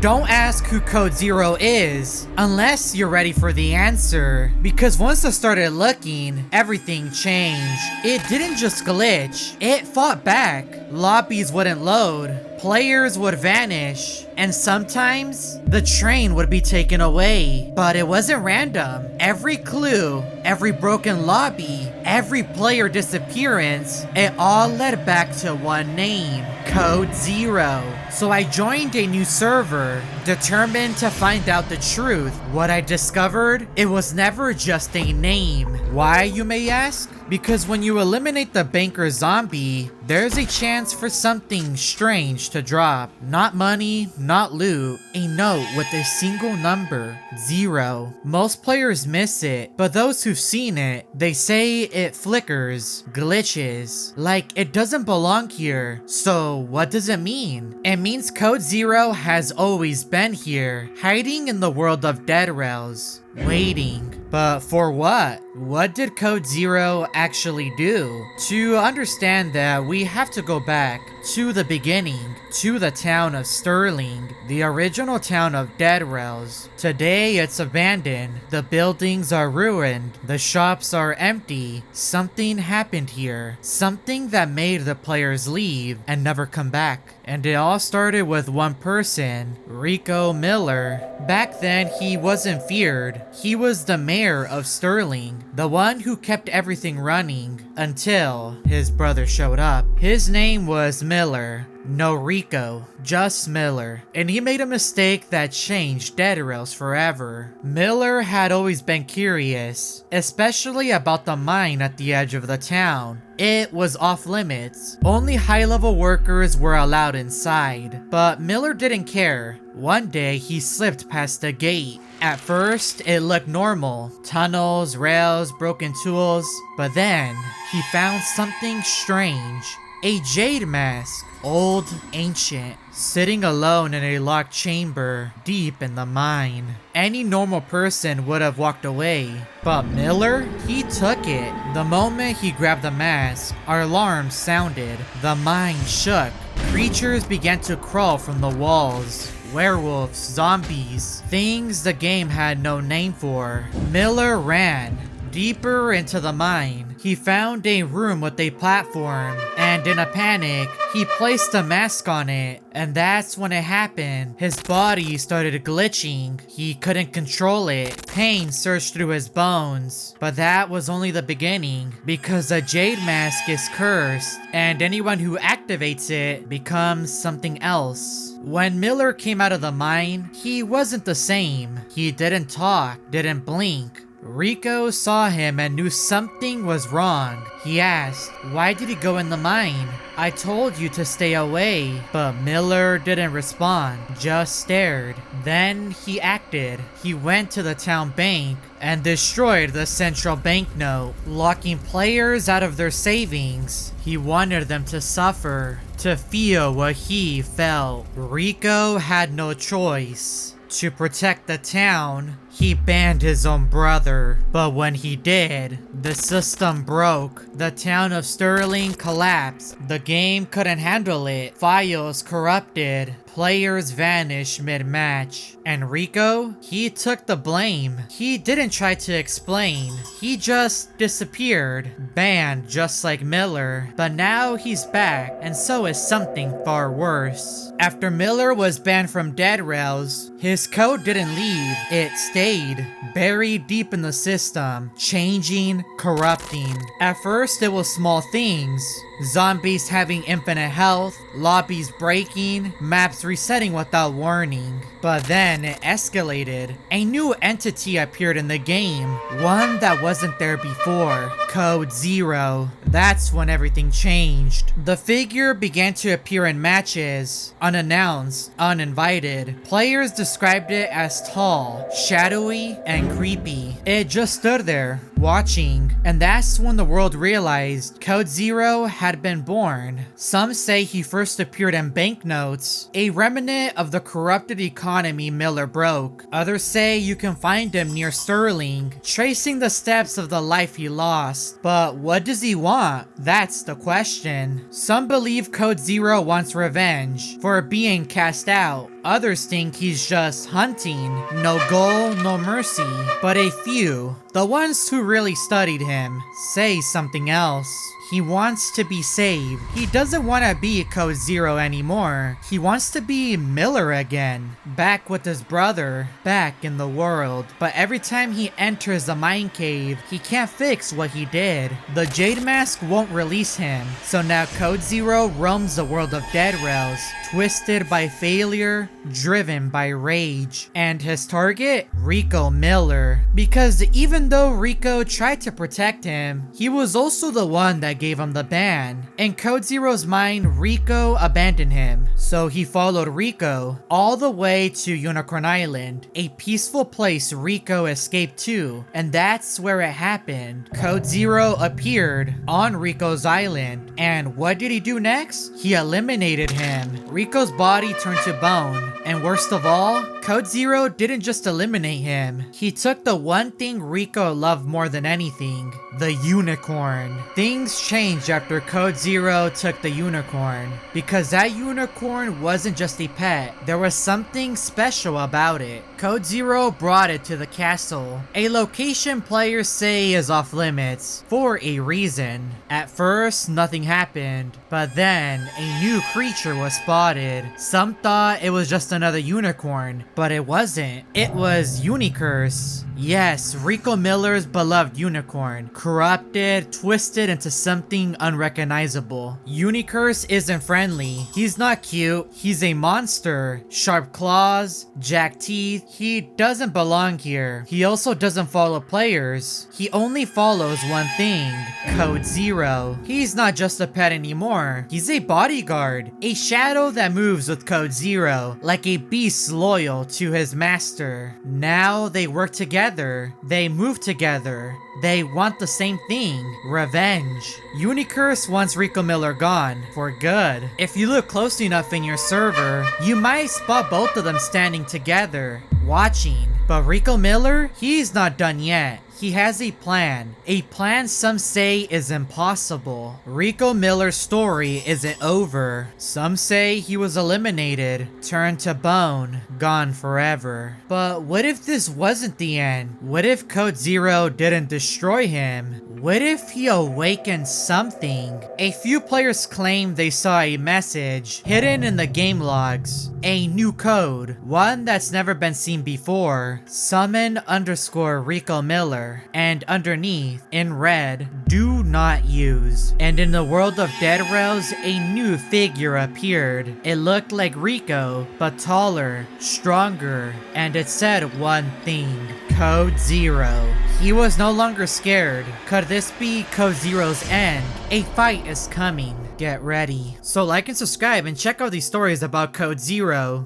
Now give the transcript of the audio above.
Don't ask who Code Zero is unless you're ready for the answer, because once I started looking, everything changed. It didn't just glitch, it fought back. Lobbies wouldn't load, players would vanish, and sometimes the train would be taken away. But it wasn't random. Every clue, every broken lobby, every player disappearance, it all led back to one name: Code Zero. So I joined a new server, determined to find out the truth. What I discovered, it was never just a name. Why, you may ask? Because when you eliminate the banker zombie, there's a chance for something strange to drop. Not money, not loot, a note with a single number, 0. Most players miss it, but those who've seen it, they say it flickers, glitches, like it doesn't belong here. So what does it mean? It means Code Zero has always been here, hiding in the world of Dead Rails, waiting. But for what? What did Code Zero actually do? To understand that, we have to go back to the beginning, to the town of Sterling, the original town of Dead Rails. Today it's abandoned, the buildings are ruined, the shops are empty. Something happened here, something that made the players leave and never come back. And it all started with one person, Rico Miller. Back then, he wasn't feared. He was the mayor of Sterling, the one who kept everything running until his brother showed up. His name was Miller. No Rico, just Miller. And he made a mistake that changed Dead Rails forever. Miller had always been curious, especially about the mine at the edge of the town. It was off limits. Only high-level workers were allowed inside. But Miller didn't care. One day, he slipped past the gate. At first, it looked normal. Tunnels, rails, broken tools. But then, he found something strange. A jade mask. Old, ancient, sitting alone in a locked chamber deep in the mine. Any normal person would have walked away, but Miller, he took it. The moment he grabbed the mask, our alarm sounded. The mine shook. Creatures began to crawl from the walls. Werewolves, zombies, things the game had no name for. Miller ran deeper into the mine. He found a room with a platform, and in a panic, he placed a mask on it. And that's when it happened. His body started glitching. He couldn't control it. Pain surged through his bones. But that was only the beginning, because the jade mask is cursed, and anyone who activates it becomes something else. When Miller came out of the mine, he wasn't the same. He didn't talk, didn't blink. Rico saw him and knew something was wrong. He asked, "Why did he go in the mine? I told you to stay away." But Miller didn't respond, just stared. Then he acted. He went to the town bank and destroyed the central banknote, locking players out of their savings. He wanted them to suffer, to feel what he felt. Rico had no choice. To protect the town, he banned his own brother. But when he did, the system broke. The town of Sterling collapsed. The game couldn't handle it. Files corrupted. Players vanished mid-match. And Rico, he took the blame. He didn't try to explain. He just disappeared. Banned just like Miller. But now he's back, and so is something far worse. After Miller was banned from Dead Rails, his code didn't leave. It stayed, buried deep in the system, changing, corrupting. At first it was small things. Zombies having infinite health, lobbies breaking, maps resetting without warning. But then it escalated. A new entity appeared in the game, one that wasn't there before. Code Zero. That's when everything changed. The figure began to appear in matches, unannounced, uninvited. Players described it as tall, shadowy, and creepy. It just stood there, watching. And that's when the world realized Code Zero had been born. Some say he first appeared in banknotes, a remnant of the corrupted economy Miller broke. Others say you can find him near Sterling, tracing the steps of the life he lost. lost. But what does he want? That's the question. Some believe Code Zero wants revenge for being cast out. Others think he's just hunting. No goal, no mercy. But a few, the ones who really studied him, say something else. He wants to be saved. He doesn't want to be Code Zero anymore. He wants to be Miller again. Back with his brother. Back in the world. But every time he enters the mine cave, he can't fix what he did. The Jade Mask won't release him. So now Code Zero roams the world of Dead Rails. Twisted by failure, driven by rage. And his target? Rico Miller. Because even though Rico tried to protect him, he was also the one that gave him the ban. In Code Zero's mind, Rico abandoned him. So he followed Rico all the way to Unicorn Island, a peaceful place Rico escaped to. And that's where it happened. Code Zero appeared on Rico's island. And what did he do next? He eliminated him. Rico's body turned to bone. And worst of all, Code Zero didn't just eliminate him. He took the one thing Rico loved more than anything, the unicorn. Things changed after Code Zero took the unicorn. Because that unicorn wasn't just a pet. There was something special about it. Code Zero brought it to the castle. A location players say is off limits. For a reason. At first, nothing happened. But then, a new creature was spotted. Some thought it was just another unicorn. But it wasn't. It was Unicurse. Yes, Rico Miller's beloved unicorn. Corrupted, twisted into something unrecognizable. Unicurse isn't friendly. He's not cute. He's a monster. Sharp claws, jagged teeth. He doesn't belong here. He also doesn't follow players. He only follows one thing, Code Zero. He's not just a pet anymore. He's a bodyguard. A shadow that moves with Code Zero, like a beast loyal to his master. Now they work together. They move together. They want the same thing, revenge. Unicurse wants Rico Miller gone, for good. If you look close enough in your server, you might spot both of them standing together, watching. But Rico Miller, he's not done yet. He has a plan some say is impossible. Rico Miller's story isn't over. Some say he was eliminated, turned to bone, gone forever. But what if this wasn't the end? What if Code Zero didn't destroy him? What if he awakened something? A few players claim they saw a message hidden in the game logs. A new code, one that's never been seen before. Summon_Rico Miller. And underneath, in red, do not use. And in the world of Dead Rails, a new figure appeared. It looked like Rico, but taller, stronger, and it said one thing, Code Zero. He was no longer scared. Could this be Code Zero's end? A fight is coming. Get ready. So like and subscribe and check out these stories about Code Zero.